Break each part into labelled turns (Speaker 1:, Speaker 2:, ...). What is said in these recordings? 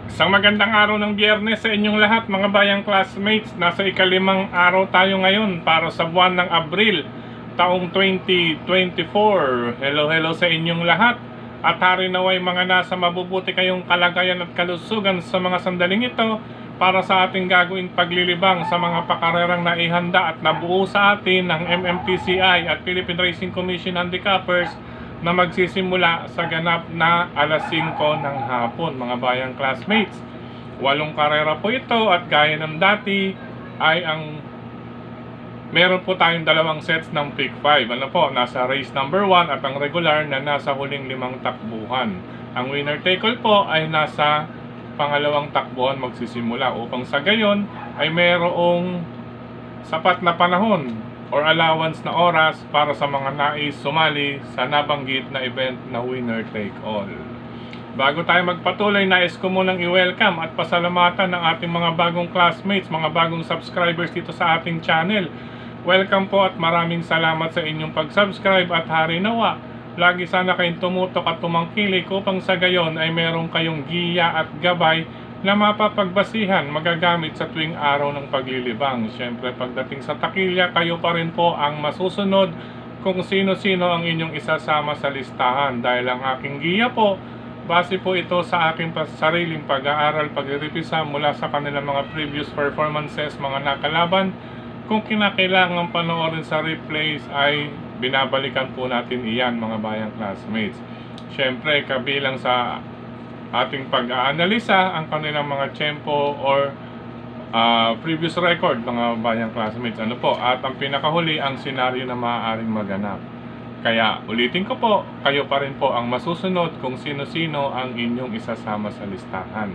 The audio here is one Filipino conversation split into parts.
Speaker 1: Isang magandang araw ng Biyernes sa inyong lahat mga bayang classmates. Nasa ikalimang araw tayo ngayon para sa buwan ng Abril, taong 2024. Hello sa inyong lahat. At hari naway mga nasa mabubuti kayong kalagayan at kalusugan sa mga sandaling ito para sa ating gagawing paglilibang sa mga pakarerang naihanda at nabuo sa atin ng MMTCI at Philippine Racing Commission Handicappers na magsisimula sa ganap na alas 5 ng hapon mga bayang classmates. 8 karera po ito at gaya ng dati ay meron po tayong dalawang sets ng pick 5. Ano po, nasa race number 1 at ang regular na nasa huling 5 takbuhan. Ang winner take all po ay nasa pangalawang takbuhan magsisimula upang sa gayon ay mayroong sapat na panahon or allowance na oras para sa mga nais sumali sa nabanggit na event na winner take all. Bago tayo magpatuloy, nais ko munang i-welcome at pasalamatan ng ating mga bagong classmates, mga bagong subscribers dito sa ating channel. Welcome po at maraming salamat sa inyong pag-subscribe at hari nawa lagi sana kayong tumutok at tumangkilik upang sa gayon ay meron kayong giya at gabay na mapapagbasihan, magagamit sa tuwing araw ng paglilibang. Siyempre, pagdating sa takilya, kayo pa rin po ang masusunod kung sino-sino ang inyong isasama sa listahan. Dahil ang aking giya po, base po ito sa aking sariling pag-aaral, pagreripisa mula sa kanilang mga previous performances, mga nakalaban. Kung kinakailangan panoorin sa replays ay binabalikan po natin iyan mga bayang classmates. Siyempre, kabilang sa ating pag-aanalisa ang kanilang mga tempo or previous record mga bayang classmates. Ano po? At ang pinakahuli, ang senaryo na maaaring maganap. Kaya ulitin ko po, kayo pa rin po ang masusunod kung sino-sino ang inyong isasama sa listahan.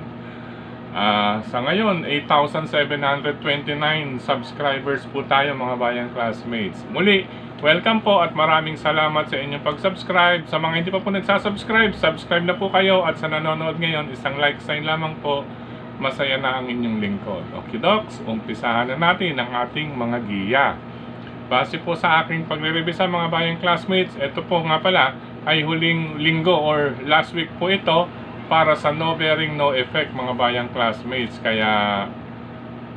Speaker 1: Sa ngayon, 8,729 subscribers po tayo mga bayang classmates. Muli, welcome po at maraming salamat sa inyong pag-subscribe. Sa mga hindi pa po nagsasubscribe, subscribe na po kayo. At sa nanonood ngayon, isang like sign lamang po. Masaya na ang inyong lingkod. Okay docs, umpisahan na natin ang ating mga giya. Base po sa aking pagre-revisa mga bayang classmates, ito po nga pala ay huling linggo or last week po ito para sa no bearing no effect mga bayang classmates. Kaya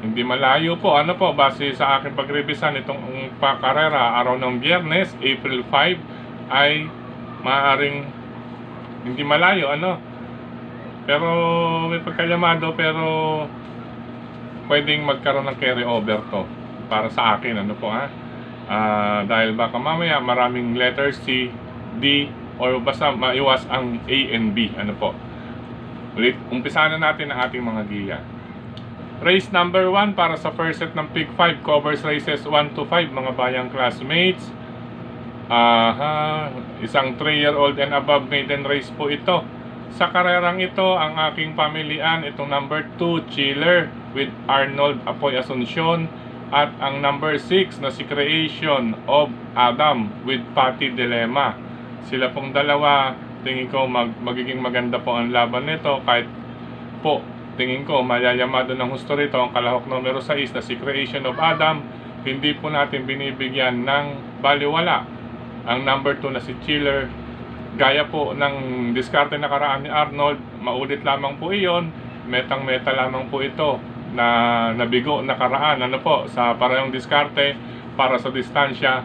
Speaker 1: hindi malayo po, ano po, base sa aking pagrevisan itong pakarera araw ng Biyernes, April 5 ay maaaring hindi malayo, ano, pero may pagkalyamado, pero pwedeng magkaroon ng carry over to para sa akin, ano po dahil baka mamaya maraming letter C, D, or basta maiwas ang A and B, ano po. Ulit, umpisahan na natin ang ating mga giya. Race number 1 para sa first set ng pick 5 covers races 1 to 5 mga bayang classmates. Isang 3-year-old and above maiden race po ito. Sa karerang ito, ang aking pamilian, itong number 2 Chiller with Arnold Apoy Asuncion at ang number 6 na si Creation of Adam with Patty Dilemma. Sila pong dalawa, tingin ko magiging maganda po ang laban nito, kahit po tingin ko mayayamado ng husto rito ang kalahok numero 6 na si Creation of Adam. Hindi po natin binibigyan ng baliwala ang number 2 na si Chiller. Gaya po ng diskarte nakaraan ni Arnold, maulit lamang po iyon, metang meta lamang po ito na nabigo nakaraan, ano po, sa parehong diskarte para sa distansya.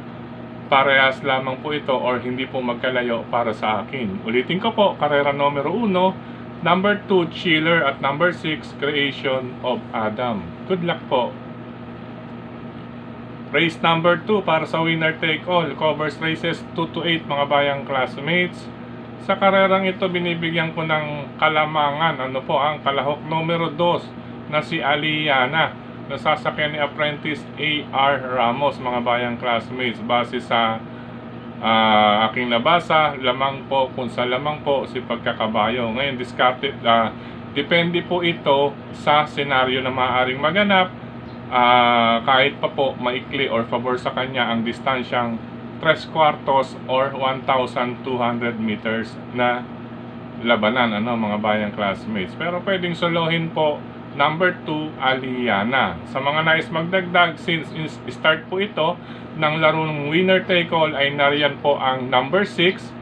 Speaker 1: Parehas lamang po ito or hindi po magkalayo para sa akin. Ulitin ko po, karera numero 1, number 2 Chiller at number 6 Creation of Adam. Good luck po. Race number 2 para sa winner take all, covers races 2 to 8 mga bayang classmates. Sa karerang ito binibigyan ko ng kalamangan, ano po, ang kalahok numero 2 na si Aliana, nasasakyan ni Apprentice A.R. Ramos mga bayang classmates. Base sa aking nabasa, lamang po, kung sa lamang po si pagkakabayo. Ngayon discarded, depende po ito sa senaryo na maaaring maganap. Kahit pa po maikli or favor sa kanya ang distansyang 3/4 or 1,200 meters na labanan, ano mga bayang classmates. Pero pwedeng solohin po number 2 Aliana. Sa mga nais magdagdag, since start po ito ng larong winner take all, ay nariyan po ang number 6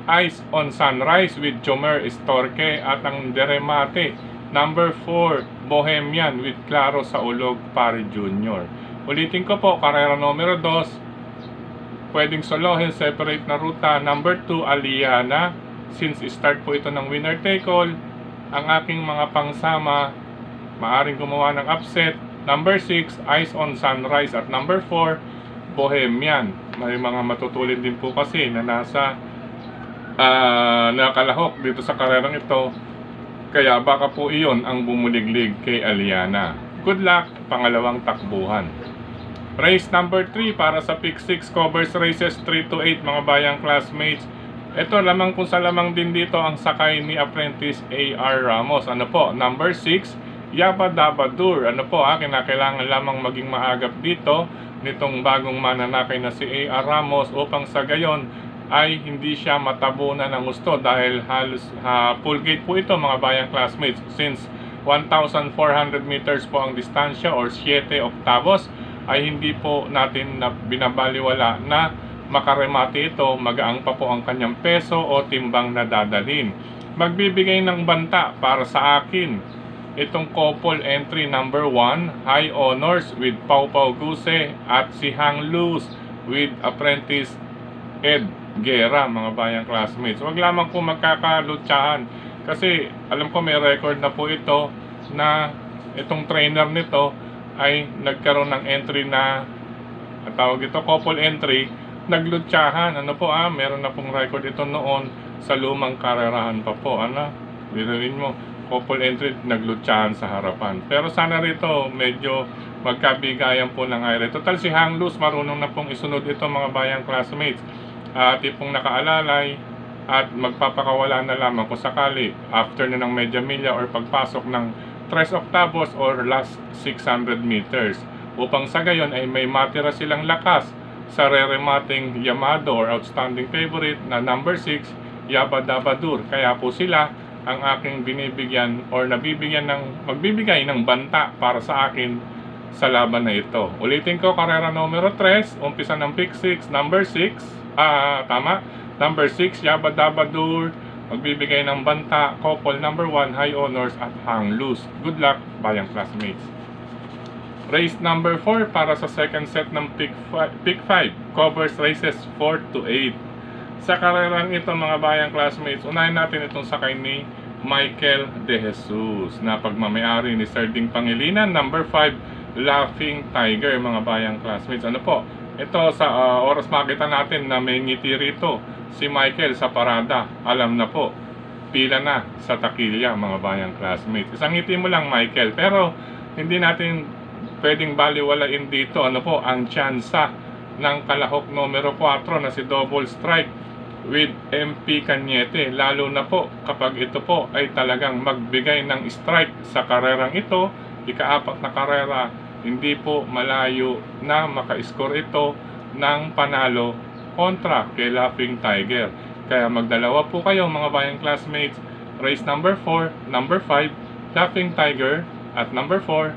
Speaker 1: Eyes on Sunrise with Jomer Estorque at ang deremate Number 4, Bohemian with Claro Saulog Pare Jr. Ulitin ko po, karera numero 2, pwedeng solohin, separate na ruta. Number 2, Aliana. Since start po ito ng winner take all, ang aking mga pangsama maaring gumawa ng upset. Number 6, Eyes on Sunrise. At number 4, Bohemian. May mga matutulin din po kasi na nasa nakalahok dito sa karerang ito. Kaya baka po iyon ang bumuliglig kay Aliana. Good luck, pangalawang takbuhan. Race number 3 para sa Pick 6 covers races 3 to 8 mga bayang classmates. Ito lamang kung sa lamang din dito ang sakay ni Apprentice A.R. Ramos. Ano po? Number 6, Yaba Dabadur. Ano po kinakailangan lamang maging maagap dito nitong bagong mananakay na si A.R. Ramos upang sa gayon ay hindi siya matabunan ng gusto dahil halos full gate po ito mga bayang classmates. Since 1,400 meters po ang distansya or 7 oktavos ay hindi po natin na binabaliwala na makaremate ito, magaang pa po ang kanyang peso o timbang na dadalhin. Magbibigay ng banta para sa akin itong couple entry number 1, High Honors with Pau Pau Guse at si Hang Luz with Apprentice Ed Guerra mga bayang classmates. Huwag lamang po magkakalutsahan kasi alam ko may record na po ito na itong trainer nito ay nagkaroon ng entry na tawag ito couple entry, naglutsahan. Ano po meron na pong record ito noon sa lumang karerahan pa po. Biruin mo, couple entry, naglutsahan sa harapan. Pero sana rito medyo magkabigayan po ng aire. Total si Hang Luz marunong na pong isunod ito mga bayang classmates. Tipong nakaalalay at magpapakawala na lamang kung sakali after na ng medya milya or pagpasok ng 3 octavos or last 600 meters upang sa gayon ay may matira silang lakas sa reremating Yamado or outstanding favorite na number 6, Yaba Dabadur. Kaya po sila ang aking binibigyan or magbibigay ng banta para sa akin sa laban na ito. Ulitin ko, karera numero 3, umpisa ng pick 6, number 6, number 6, Yaba Dabadur, magbibigay ng banta, couple number 1, High Honors at Hang Luz. Good luck, bayang classmates. Race number 4 para sa second set ng pick 5, covers races 4 to 8. Sa karerang ito mga bayang classmates, unahin natin itong sakay ni Michael De Jesus na pagmamayari ni Sir Ding Pangilinan. Number 5, Laughing Tiger mga bayang classmates. Ano po? Ito sa oras makita natin na may ngiti rito si Michael sa parada. Alam na po, pila na sa takilya mga bayang classmates. Isang ngiti mo lang Michael, pero hindi natin pwedeng baliwalain dito ang tsansa ng kalahok numero 4 na si Double Strike with MP Cañete, lalo na po kapag ito po ay talagang magbigay ng strike sa karerang ito, ika-4 na karera, hindi po malayo na maka-score ito ng panalo kontra kay Laughing Tiger. Kaya magdalawa po kayo mga bayang classmates. Race number 4, number 5, Laughing Tiger, at number 4,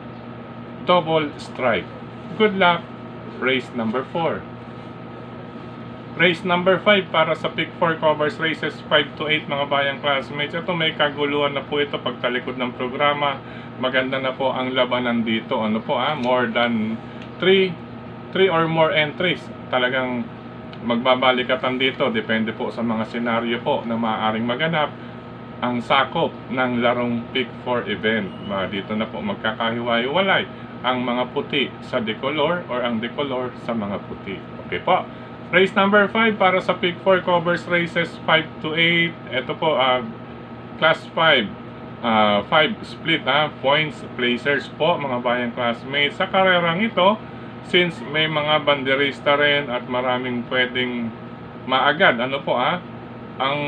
Speaker 1: Double Strike. Good luck, race number 4. Race number 5 para sa pick 4 covers races 5 to 8 mga bayang classmates. Ito may kaguluhan na po ito pagtalikod ng programa. Maganda na po ang labanan dito. More than 3 or more entries. Talagang magbabalikatan dito. Depende po sa mga senaryo po na maaaring maganap ang sakop ng larong pick 4 event. Dito na po magkakahiwa-hiwalay ang mga puti sa decolor or ang decolor sa mga puti. Okay po. Race number 5 para sa pick 4 covers races 5 to 8. Ito po class 5. 5 split points placers po mga bayang classmates. Sa karerang ito, since may mga banderista rin at maraming pwedeng maagad, ang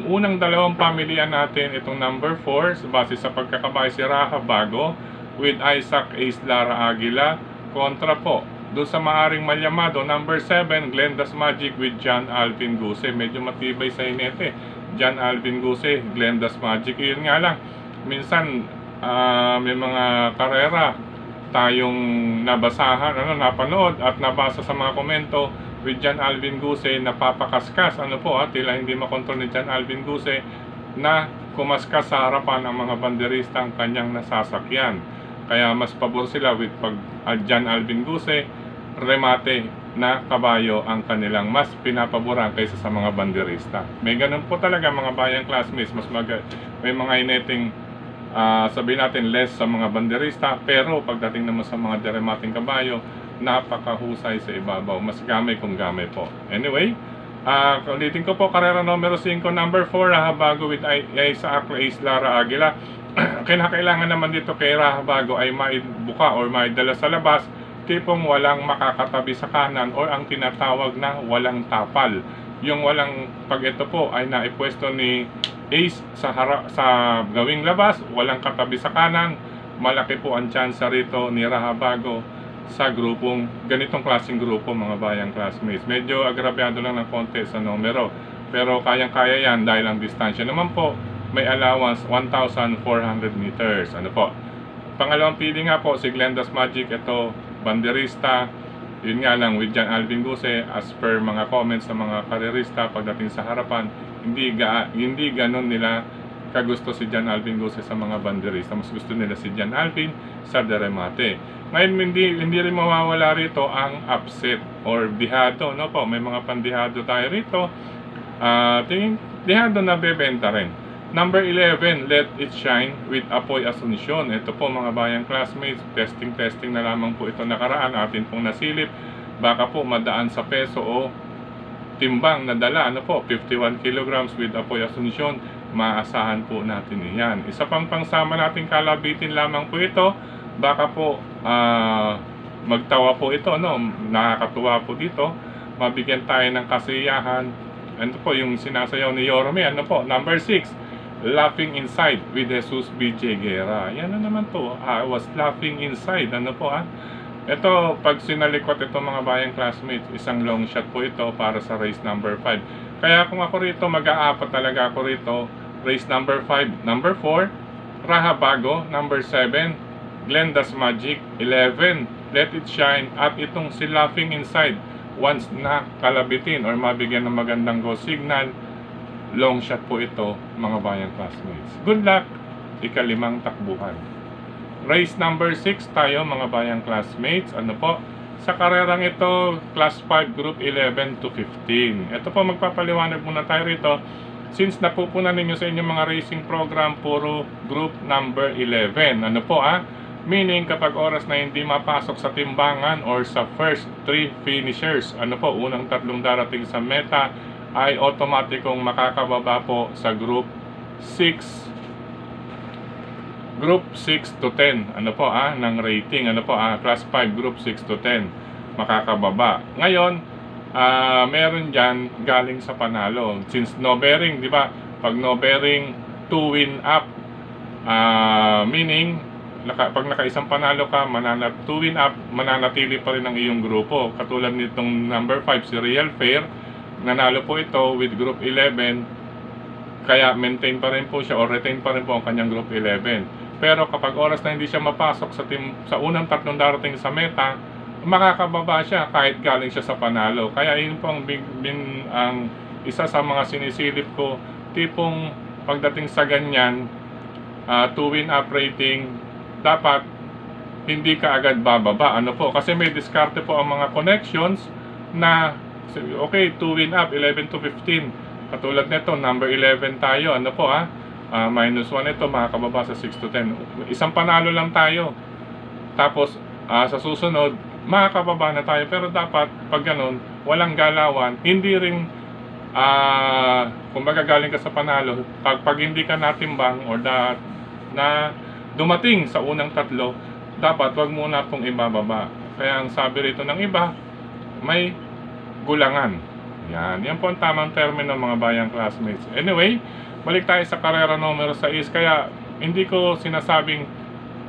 Speaker 1: unang dalawang pamilya natin itong number 4 base sa pagkakabay si Raha Bago with Isaac Ace Lara Aguila kontra po doon sa maaring malyamado number 7 Glenda's Magic with John Alvin Guse. Medyo matibay sa inete John Alvin Guse, Glenda's Magic. Yun nga lang, minsan may mga karera tayong nabasahan, napanood at nabasa sa mga komento with John Alvin Guse napapakaskas, tila hindi makontrol ni John Alvin Guse na kumaskas sa harapan ng mga banderista ang kanyang nasasakyan. Kaya mas pabor sila with pag John Alvin Guse, remate na kabayo ang kanilang mas pinapaboran kaysa sa mga banderista. May ganun po talaga mga bayang classmates, may mga ineting sabihin natin less sa mga banderista, pero pagdating naman sa mga deremating kabayo, napakahusay sa ibabaw, mas gamay kung gamay po. Anyway, ulitin ko po, karera numero 5, number 4, Rahabago with Isaac Lara Aguila. Kailangan naman dito kay Rahabago ay maibuka or maidala sa labas, tipong walang makakatabi sa kanan or ang tinatawag na walang tapal. Yung walang, pag ito po ay naipwesto ni Ace sa gawing labas, walang katabi sa kanan, malaki po ang tsansa rito ni Rahabago sa grupong, ganitong klaseng grupo mga bayang classmates. Medyo agrabyado lang ng konti sa numero, pero kayang-kaya yan dahil ang distansya naman po may allowance 1,400 meters. Ano po? Pangalawang pili nga po si Glenda's Magic, ito banderista. Yun nga lang with John Alvin Guse, as per mga comments ng mga karerista pagdating sa harapan, hindi ganun nila kagusto si John Alvin Guse sa mga banderista. Mas gusto nila si John Alvin sa deremate. Ngayon hindi rin mawawala rito ang upset or dihado, no po? May mga pandihado tayo rito. Dihado na bebenta rin. Number 11, Let It Shine with Apoy Asuncion. Ito po mga bayang classmates, testing na lamang po ito nakaraan, atin pong nasilip. Baka po madaan sa peso o timbang na dala, ano po, 51 kilograms with Apoy Asuncion. Maasahan po natin yan. Isa pang pangsama natin kalabitin lamang po ito. Baka po magtawa po ito, no? Nakakatuwa po dito. Mabigyan tayo ng kasiyahan. Ano po yung sinasayaw ni Yorme, ano po, number 6, Laughing Inside with Jesus B.J. Guerra. Yan na naman to. I was laughing inside. Ano po Ito, pag sinalikot ito mga bayang classmates, isang long shot po ito para sa race number 5. Kaya kung ako rito, mag-aapat talaga ako rito. Race number 5, number 4, Rahabago, number 7, Glenda's Magic, 11, Let It Shine, at itong si Laughing Inside. Once na kalabitin or mabigyan ng magandang go signal, long shot po ito mga bayang classmates. Good luck, ikalimang takbuhan. Race number 6 tayo mga bayang classmates. Ano po? Sa karerang ito, class 5, group 11 to 15. Ito po, magpapaliwanag muna tayo rito. Since napupunan ninyo sa inyong mga racing program, puro group number 11. Ano po Meaning kapag oras na hindi mapasok sa timbangan or sa first 3 finishers, ano po, unang tatlong darating sa meta, ay automatikong makakababa po sa group 6 to 10 ano po ng rating, ano po class 5 group 6 to 10 makakababa. Ngayon meron dyan galing sa panalo, since no bearing, di ba, pag no bearing 2 win up, meaning pag nakaisang panalo ka, 2 win up, mananatili pa rin ang iyong grupo. Katulad nitong number 5 si Real Fair, nanalo po ito with group 11, kaya maintain pa rin po siya or retain pa rin po ang kanyang group 11. Pero kapag oras na hindi siya mapasok sa unang tatlong darating sa meta, makakababa siya kahit galing siya sa panalo. Kaya yun po ang isa sa mga sinisilip ko, tipong pagdating sa ganyan, 2 win up rating, dapat hindi ka agad bababa. Ano po? Kasi may diskarte po ang mga connections na okay, 2 win up, 11 to 15. Katulad nito, number 11 tayo. Ano po minus 1 ito, makakababa sa 6 to 10. Isang panalo lang tayo. Tapos, sa susunod, makakababa na tayo. Pero dapat, pag ganun, walang galawan. Hindi rin, kung magagaling ka sa panalo, pag hindi ka natimbang or na dumating sa unang tatlo, dapat wag muna pong ibababa. Kaya ang sabi rito ng iba, may gulangan. Yan po ang tamang termino mga bayang classmates. Anyway, balik tayo sa karera numero 6. Kaya hindi ko sinasabing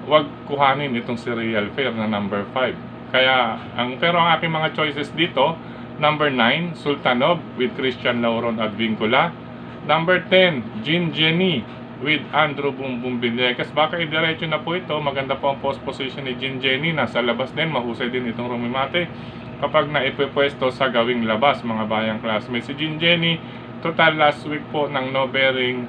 Speaker 1: wag kuhanin itong si Real Fair na number 5. Kaya pero ang aking mga choices dito, number 9, Sultanov with Christian Lauron Advincula. Number 10, Jean Jenny with Andrew Bumbum Villegas. Baka idiretso na po ito. Maganda po ang post position ni Jean Jenny. Nasa labas din. Mahusay din itong rumimate kapag naipupwesto sa gawing labas mga bayang classmates. Si Jean Jenny, total last week po ng no bearing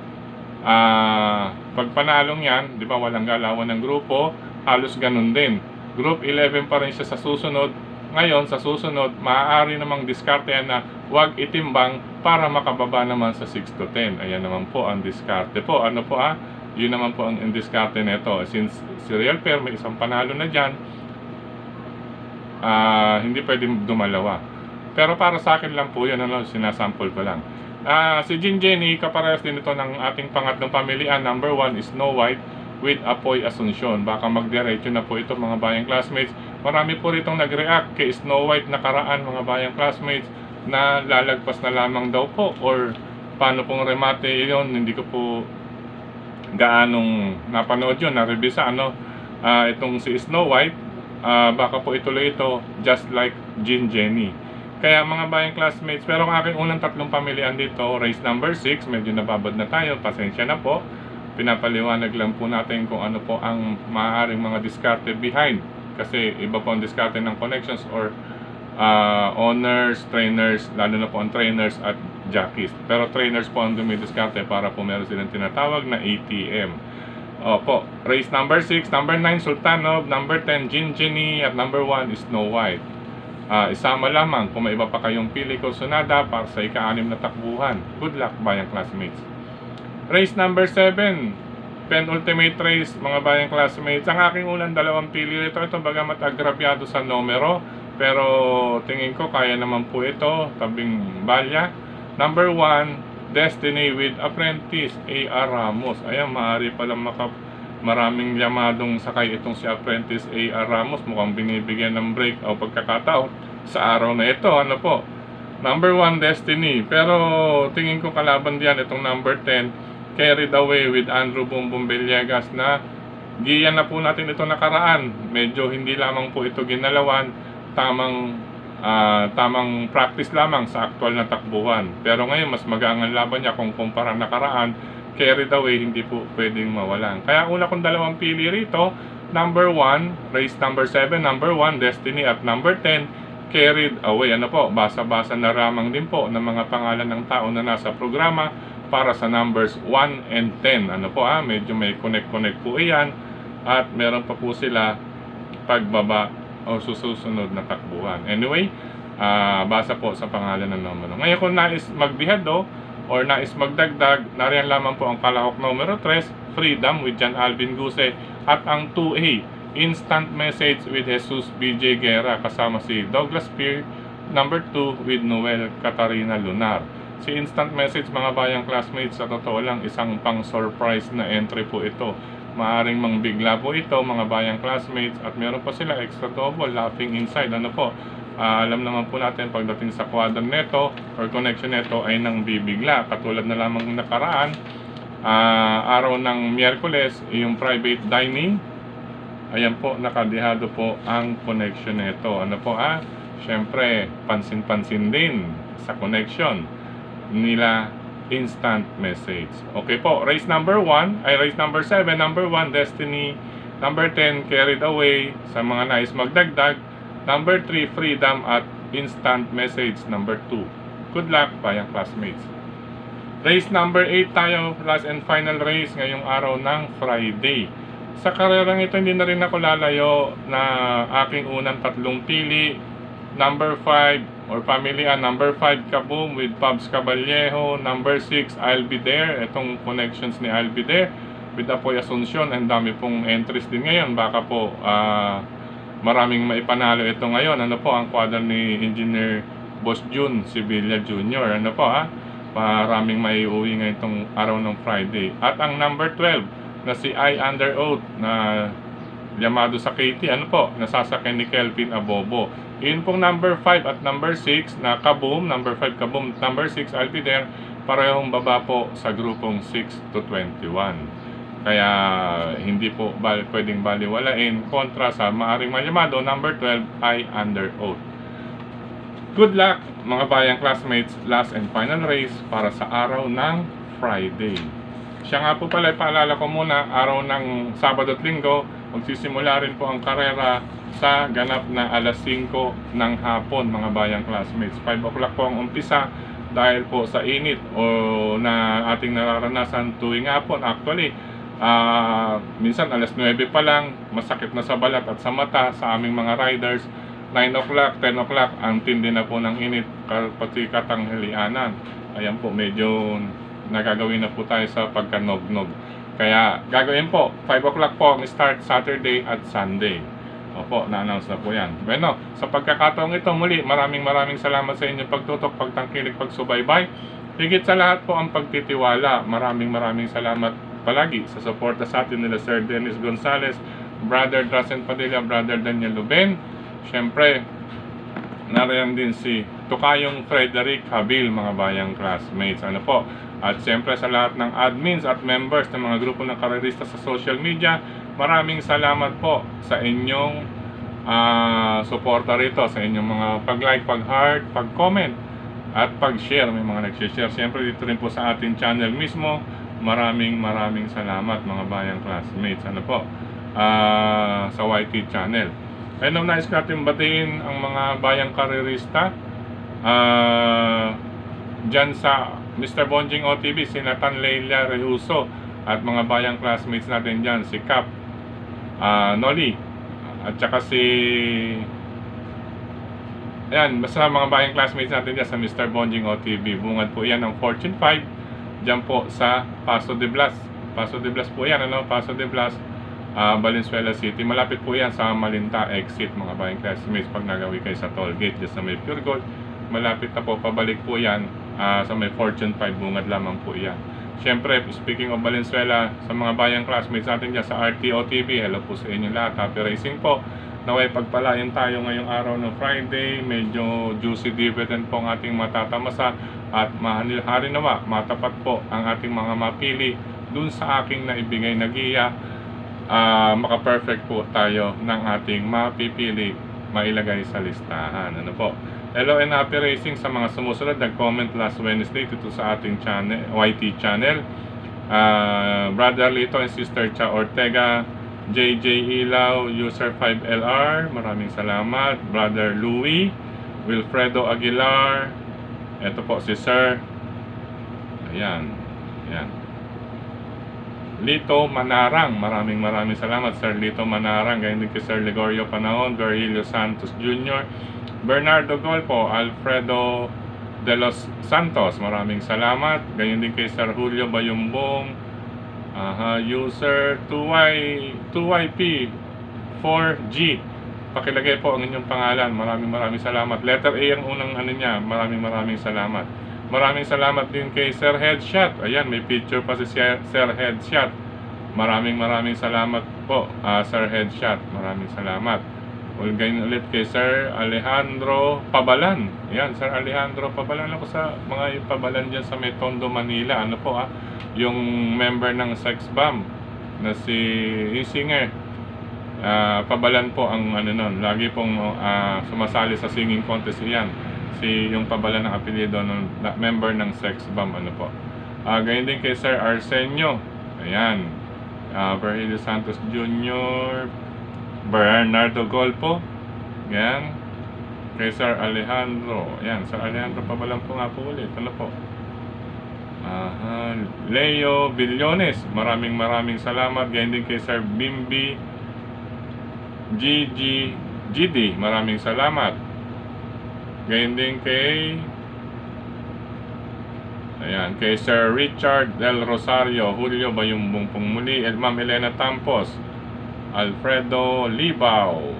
Speaker 1: Pag panalong yan, di ba walang galawan ng grupo, halos ganun din. Group 11 pa rin siya sa susunod. Ngayon, sa susunod, maaari namang diskarte yan na huwag itimbang para makababa naman sa 6 to 10. Ayan naman po ang diskarte po. Ano po yun naman po ang diskarte nito. Since si real pair may isang panalo na dyan, hindi pwedeng dumalawa. Pero para sa akin lang po yun, sinasample ko lang. Si Jin Jenny, kaparehas din ito ng ating pangatlong pamilihan. Number 1 is Snow White with Apoy Asuncion. Baka magdiretso na po ito mga bayang classmates. Marami po ritong nag-react kay Snow White nakaraan mga bayang classmates na lalagpas na lamang daw po or paano pong remate yun. Hindi ko po gaanong napanood yun, narebisa itong si Snow White. Baka po ituloy ito just like Jin Jenny. Kaya mga bayang classmates, pero ang aking unang tatlong pamilihan dito, race number 6, medyo nababad na tayo, pasensya na po. Pinapaliwanag lang po natin kung ano po ang maaaring mga diskarte behind. Kasi iba po ang diskarte ng connections or owners, trainers, lalo na po ang trainers at jockeys. Pero trainers po ang dumidiskarte para po meron silang tinatawag na ATM. Opo, race number 6, number 9 Sultanov, number 10 Jin Jenny, at number 1 is Snow White. Isama lamang kung may iba pa kayong pili ko sunada para sa ika-6 na takbuhan. Good luck bayang classmates. Race number 7, penultimate race mga bayang classmates. Ang aking unang dalawang pili ito bagamat agrabyado sa numero, pero tingin ko kaya naman po ito, tabing balya. Number 1, Destiny with Apprentice, A.R. Ramos. Ayan, maaari palang maraming yamadong sakay itong si Apprentice A.R. Ramos. Mukhang binibigyan ng break o pagkakataon sa araw na ito. Ano po? Number 1 Destiny. Pero tingin ko kalaban diyan itong number 10, Carried Away with Andrew Bumbum Villegas, na giyan na po natin ito nakaraan. Medyo hindi lamang po ito ginalawan, tamang practice lamang sa aktual na takbuhan. Pero ngayon mas magaan ang laban niya kung kumpara nakaraan. Carried Away, hindi po pwedeng mawalan. Kaya una kong dalawang pili rito, number 1, race number 7, number 1, Destiny, at number 10, Carried Away. Ano po, basa-basa na ramang din po ng mga pangalan ng tao na nasa programa para sa numbers 1 and 10. Ano po medyo may connect po iyan, at meron pa po sila pagbaba o susunod na takbuhan. Anyway, basa po sa pangalan ng numero. Ngayon kung nais magdihado or nais magdagdag, nariyan lamang po ang kalahok numero 3, Freedom with John Alvin Guse, at ang 2A, Instant Message with Jesus BJ Guerra, kasama si Douglas Peer, number 2 with Noel Catarina Lunar. Si Instant Message mga bayang classmates, sa totoo lang isang pang surprise na entry po ito. Maaring mangbigla po ito mga bayang classmates, at meron pa sila extra double laughing inside. Ano po, alam naman po natin pagdating sa quadrant neto or connection neto ay nang bibigla. Katulad na lamang nakaraan, araw ng Miyerkules, yung private dining, ayan po, nakadihado po ang connection neto. Ano po syempre pansin-pansin din sa connection nila Instant Message. Okay po, race number 1 ay race number 7, number 1 Destiny, number 10 Carried Away sa mga nais magdagdag, number 3 Freedom, at Instant Message number 2. Good luck bayang classmates. Race number 8 tayo, last and final race ngayong araw ng Friday. Sa karerang ito hindi na rin ako lalayo na aking unang tatlong pili. Number 5 or pamilihan, number 5 Kaboom with Pabs Caballejo, number 6 I'll Be There. Itong connections ni I'll Be There with Apoy Asuncion, ang dami pong entries din ngayon. Baka po maraming maipanalo ito ngayon. Ano po ang quadra ni Engineer Boss June Sevilla Jr. Ano po maraming maiuwi ngayon itong araw ng Friday. At ang number 12 na si I Under Oath na llamado sa KT, ano po, nasasakyan ni Kelvin Abobo. Yun pong number 5 at number 6 na Kaboom, number 5 Kaboom, number 6 I'll Be There, parehong baba po sa grupong 6 to 21. Kaya hindi po pwedeng baliwalain kontra sa maaring malyamado number 12 I Under Oath. Good luck mga bayang classmates, last and final race para sa araw ng Friday. Siya nga po pala, paalala ko muna, araw ng Sabado at Linggo, magsisimula rin po ang karera sa ganap na alas 5 ng hapon mga bayang classmates. 5 o'clock po ang umpisa, dahil po sa init o na ating nararanasan tuwing hapon. Actually, minsan alas 9 pa lang, masakit na sa balat at sa mata sa aming mga riders. 9 o'clock, 10 o'clock, ang tindi na po ng init, pati katanghalianan. Ayan po, medyo nagagawin na po tayo sa pagkanog-nog. Kaya gagawin po, 5 o'clock po ang start Saturday at Sunday. Opo, na-announce na po yan. Bueno, sa pagkakataong ito muli, maraming salamat sa inyong pagtutok, pagtangkilik, pagsubaybay. Higit sa lahat po ang pagtitiwala. Maraming salamat palagi sa suporta sa atin nila Sir Dennis Gonzales, Brother Drasen Padilla, Brother Daniel Luben. Siyempre, nariyan din si Tukayong Frederick Habil, mga bayang classmates. Ano po? At siyempre sa lahat ng admins at members ng mga grupo ng karerista sa social media, maraming salamat po sa inyong suporta rito, sa inyong mga pag-like, pag-heart, pag-comment at pag-share. May mga nag-share. Siyempre dito rin po sa ating channel mismo. Maraming salamat mga bayang classmates. Ano po? Sa YT channel. Ayun, nais natin batiin ang mga bayang karerista dyan sa Mr. Bonjing OTV, si Nathan Leila Reuso at mga bayang classmates natin dyan, si Cap Noli at saka si ayan, basta mga bayang classmates natin dyan sa Mr. Bonjing OTV. Bungad po yan ng Fortune 5 dyan po sa Paso de Blas. Paso de Blas po yan, ano? Paso de Blas, Valenzuela City. Malapit po yan sa Malinta exit, mga bayang classmates. Pag nagawi kayo sa toll gate dyan sa may Pure Gold, malapit na po, pabalik po yan sa may Fortune 5, bungad lamang po yan. Siyempre, speaking of Valenzuela, sa mga bayang classmates natin dyan sa RTO TV, hello po sa inyo lahat. Happy racing po. Naway pagpalain tayo ngayong araw ng Friday. Medyo juicy dividend po ang ating matatamasa at hari nawa, matapat po ang ating mga mapili dun sa aking naibigay na giya. Maka-perfect po tayo ng ating mapipili, mailagay sa listahan. Ano po? Hello and happy racing sa mga sumusunod. Nag-comment last Wednesday dito sa ating channel, YT channel. Brother Lito and Sister Cha Ortega, JJ Ilaw, User 5LR, maraming salamat. Brother Louie, Wilfredo Aguilar, eto po si Sir, ayan, ayan, Lito Manarang, maraming salamat Sir Lito Manarang. Ganyan din kay Sir Ligorio Panahon, Virgilio Santos Jr., Bernardo Golpo, Alfredo de los Santos, maraming salamat. Ganyan din kay Sir Julio Bayumbong, user 2YP4G, pakilagay po ang inyong pangalan. Maraming salamat. Letter A ang unang ano niya. Maraming salamat. Maraming salamat din kay Sir Headshot. Ayan, may picture pa si Sir Headshot. Maraming salamat po, Sir Headshot. Maraming salamat. Ganyan ulit kay Sir Alejandro Pabalan. Ayan, Sir Alejandro Pabalan. Ako sa mga Pabalan dyan sa may Tondo, Manila. Ano po yung member ng Sex Bomb na si singer. Pabalan po ang ano nun. Lagi pong sumasali sa singing contest yan. Yung Pabalan ng apelyido ng member ng Sex Bomb. Ano po. Ganyan din kay Sir Arsenio. Ayan. Virgilio Santos Jr., Bernardo Golpo. Yan. Kay Sir Alejandro. Yan. Sir Alejandro Pabalan po nga po ulit. Ano po. Leo Billones. Maraming salamat. Ganyan din kay Sir Bimbi GD. Maraming salamat. Ganyan din kay ayan, kay Sir Richard Del Rosario, Julio Bayumbong Pumuli, Ma'am Elena Tampos, Alfredo Libao.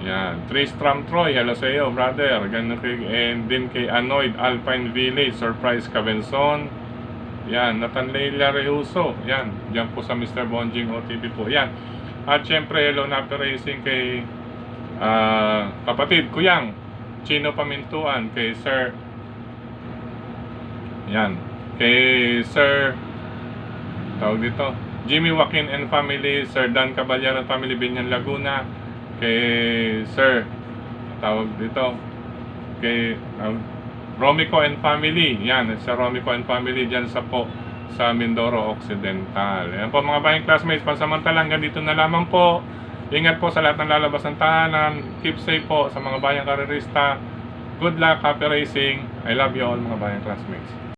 Speaker 1: Yan, Tristram Troy, hello sa iyo, brother. Ganun kay, and din kay Anoid Alpine Village, Surprise Cabenzon. Yan, Nathan Leila Reuso. Yan, diyan po sa Mr. Bonjing OTV po. Yan. At syempre, hello na racing kay kapatid Kuyang Chino Pamintuan, kay Sir yan, kay Sir tawag dito Jimmy Joaquin and family, Sir Dan Caballero and family, Binyan Laguna, kay Sir tawag dito kay Romico and family, yan, sa Romico and family dyan sa po sa Mindoro Occidental. Yan po mga bayang classmates, pansamantalang ganito na lamang po. Ingat po sa lahat ng lalabas ng tahanan. Keep safe po sa mga bayang karerista. Good luck, happy racing. I love you all mga bayang classmates.